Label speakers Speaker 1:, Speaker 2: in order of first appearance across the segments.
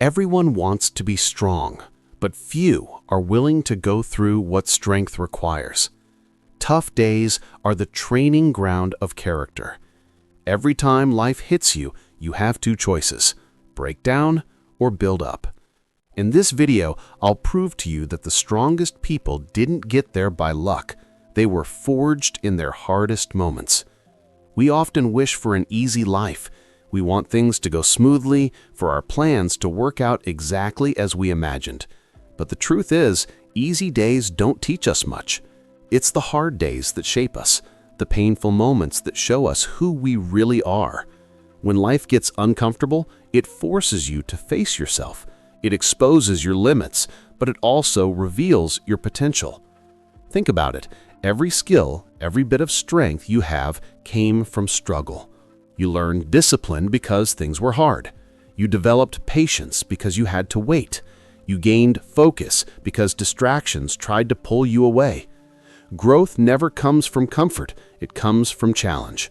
Speaker 1: Everyone wants to be strong, but few are willing to go through what strength requires. Tough days are the training ground of character. Every time life hits you, you have two choices: break down or build up. In this video, I'll prove to you that the strongest people didn't get there by luck. They were forged in their hardest moments. We often wish for an easy life. We want things to go smoothly, for our plans to work out exactly as we imagined. But the truth is, easy days don't teach us much. It's the hard days that shape us, the painful moments that show us who we really are. When life gets uncomfortable, it forces you to face yourself. It exposes your limits, but it also reveals your potential. Think about it. Every skill, every bit of strength you have came from struggle. You learned discipline because things were hard. You developed patience because you had to wait. You gained focus because distractions tried to pull you away. Growth never comes from comfort, it comes from challenge.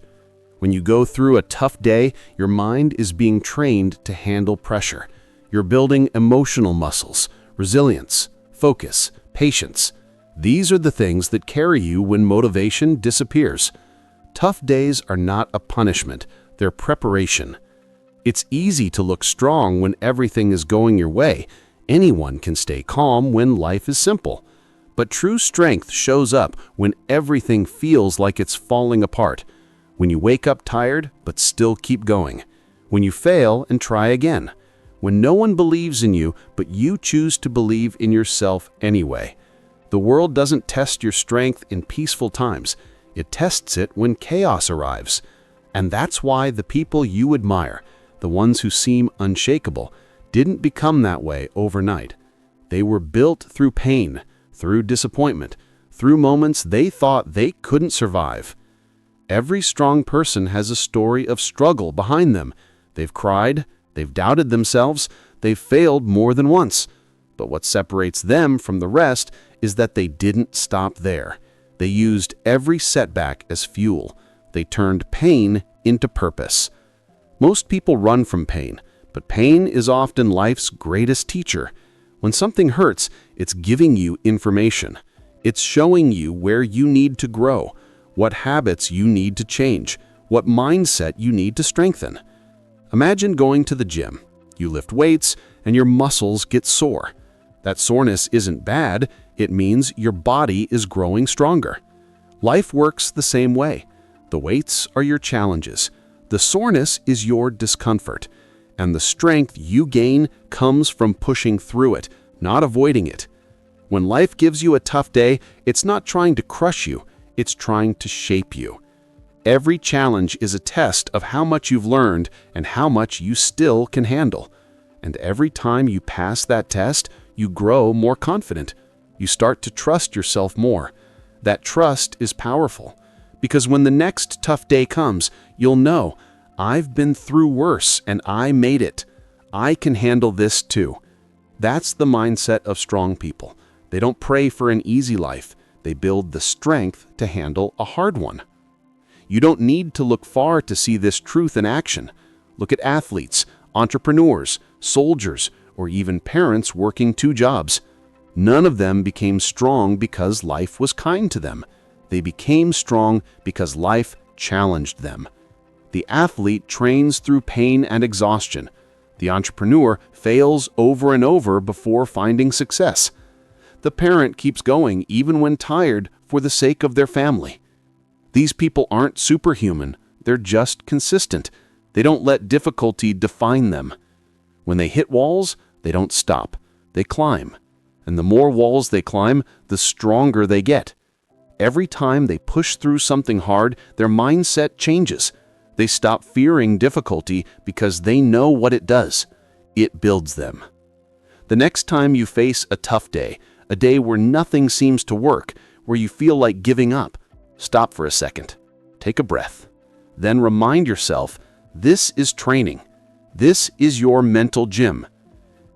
Speaker 1: When you go through a tough day, your mind is being trained to handle pressure. You're building emotional muscles, resilience, focus, patience. These are the things that carry you when motivation disappears. Tough days are not a punishment, they're preparation. It's easy to look strong when everything is going your way. Anyone can stay calm when life is simple. But true strength shows up when everything feels like it's falling apart. When you wake up tired but still keep going. When you fail and try again. When no one believes in you but you choose to believe in yourself anyway. The world doesn't test your strength in peaceful times. It tests it when chaos arrives. And that's why the people you admire, the ones who seem unshakable, didn't become that way overnight. They were built through pain, through disappointment, through moments they thought they couldn't survive. Every strong person has a story of struggle behind them. They've cried, they've doubted themselves, they've failed more than once. But what separates them from the rest is that they didn't stop there. They used every setback as fuel. They turned pain into purpose. Most people run from pain, but pain is often life's greatest teacher. When something hurts, it's giving you information. It's showing you where you need to grow, what habits you need to change, what mindset you need to strengthen. Imagine going to the gym. You lift weights and your muscles get sore. That soreness isn't bad, it means your body is growing stronger. Life works the same way. The weights are your challenges. The soreness is your discomfort. And the strength you gain comes from pushing through it, not avoiding it. When life gives you a tough day, it's not trying to crush you, it's trying to shape you. Every challenge is a test of how much you've learned and how much you still can handle. And every time you pass that test, you grow more confident. You start to trust yourself more. That trust is powerful, because when the next tough day comes, you'll know, I've been through worse and I made it. I can handle this too. That's the mindset of strong people. They don't pray for an easy life. They build the strength to handle a hard one. You don't need to look far to see this truth in action. Look at athletes, entrepreneurs, soldiers, or even parents working two jobs. None of them became strong because life was kind to them. They became strong because life challenged them. The athlete trains through pain and exhaustion. The entrepreneur fails over and over before finding success. The parent keeps going even when tired for the sake of their family. These people aren't superhuman, they're just consistent. They don't let difficulty define them. When they hit walls, they don't stop, they climb. And the more walls they climb, the stronger they get. Every time they push through something hard, their mindset changes. They stop fearing difficulty because they know what it does. It builds them. The next time you face a tough day, a day where nothing seems to work, where you feel like giving up, stop for a second. Take a breath. Then remind yourself, this is training. This is your mental gym.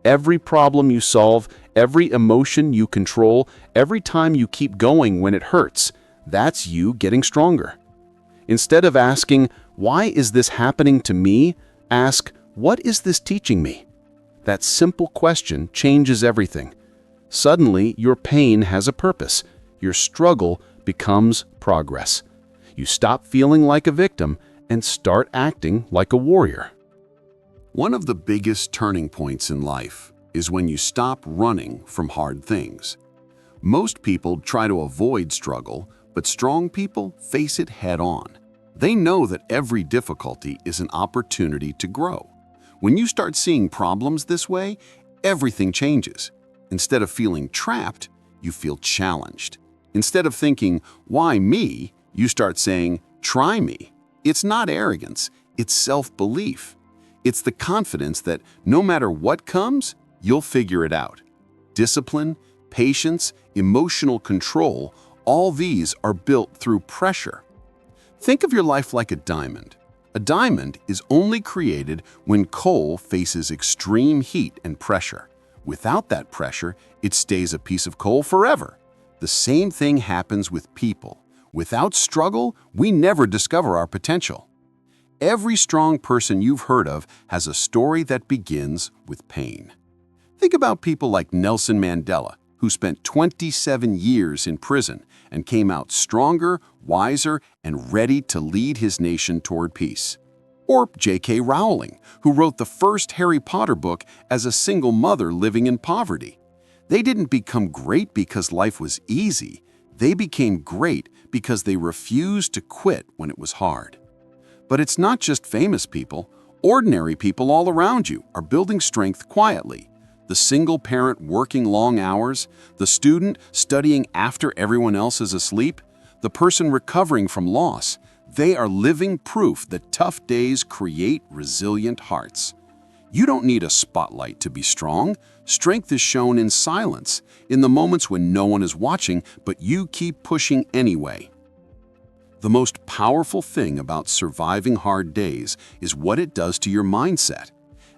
Speaker 1: Every problem you solve, every emotion you control, every time you keep going when it hurts, that's you getting stronger. Instead of asking, why is this happening to me? Ask, what is this teaching me? That simple question changes everything. Suddenly, your pain has a purpose. Your struggle becomes progress. You stop feeling like a victim and start acting like a warrior. One of the biggest turning points in life is when you stop running from hard things. Most people try to avoid struggle, but strong people face it head on. They know that every difficulty is an opportunity to grow. When you start seeing problems this way, everything changes. Instead of feeling trapped, you feel challenged. Instead of thinking, "Why me?" you start saying, "Try me." It's not arrogance, it's self-belief. It's the confidence that no matter what comes, you'll figure it out. Discipline, patience, emotional control, all these are built through pressure. Think of your life like a diamond. A diamond is only created when coal faces extreme heat and pressure. Without that pressure, it stays a piece of coal forever. The same thing happens with people. Without struggle, we never discover our potential. Every strong person you've heard of has a story that begins with pain. Think about people like Nelson Mandela, who spent 27 years in prison and came out stronger, wiser, and ready to lead his nation toward peace. Or J.K. Rowling, who wrote the first Harry Potter book as a single mother living in poverty. They didn't become great because life was easy. They became great because they refused to quit when it was hard. But it's not just famous people. Ordinary people all around you are building strength quietly. The single parent working long hours, the student studying after everyone else is asleep, the person recovering from loss. They are living proof that tough days create resilient hearts. You don't need a spotlight to be strong. Strength is shown in silence, in the moments when no one is watching, but you keep pushing anyway. The most powerful thing about surviving hard days is what it does to your mindset.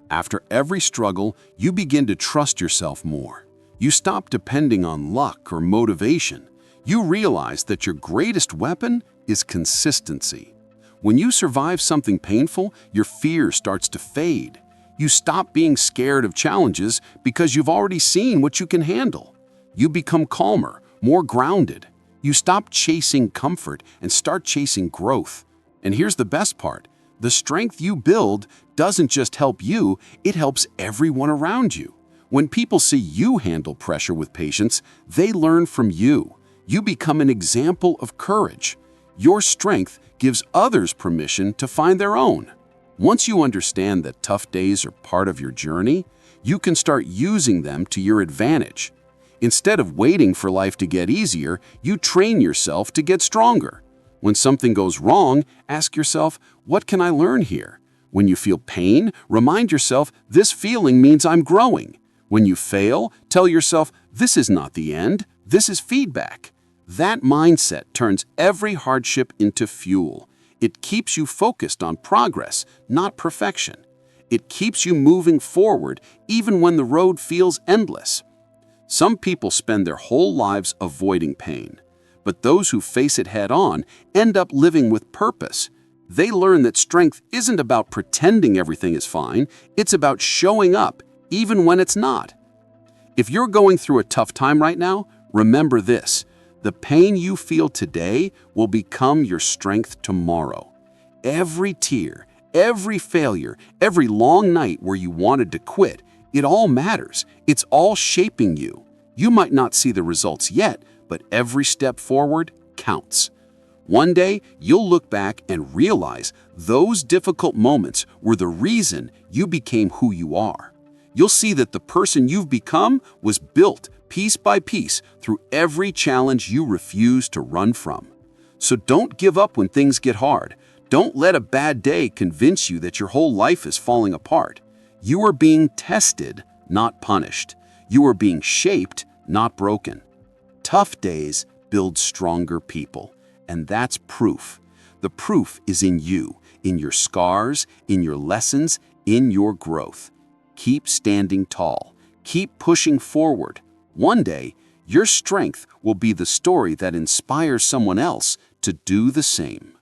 Speaker 1: After every struggle, you begin to trust yourself more. You stop depending on luck or motivation. You realize that your greatest weapon is consistency. When you survive something painful, your fear starts to fade. You stop being scared of challenges because you've already seen what you can handle. You become calmer, more grounded. You stop chasing comfort and start chasing growth. And here's the best part. The strength you build doesn't just help you, it helps everyone around you. When people see you handle pressure with patience, they learn from you. You become an example of courage. Your strength gives others permission to find their own. Once you understand that tough days are part of your journey, you can start using them to your advantage. Instead of waiting for life to get easier, you train yourself to get stronger. When something goes wrong, ask yourself, what can I learn here? When you feel pain, remind yourself, this feeling means I'm growing. When you fail, tell yourself, this is not the end, this is feedback. That mindset turns every hardship into fuel. It keeps you focused on progress, not perfection. It keeps you moving forward even when the road feels endless. Some people spend their whole lives avoiding pain, but those who face it head-on end up living with purpose. They learn that strength isn't about pretending everything is fine, it's about showing up even when it's not. If you're going through a tough time right now, remember this. The pain you feel today will become your strength tomorrow. Every tear, every failure, every long night where you wanted to quit, it all matters. It's all shaping you. You might not see the results yet, but every step forward counts. One day, you'll look back and realize those difficult moments were the reason you became who you are. You'll see that the person you've become was built piece by piece through every challenge you refuse to run from. So don't give up when things get hard. Don't let a bad day convince you that your whole life is falling apart. You are being tested, not punished. You are being shaped, not broken. Tough days build stronger people, and that's proof. The proof is in you, in your scars, in your lessons, in your growth. Keep standing tall. Keep pushing forward. One day, your strength will be the story that inspires someone else to do the same.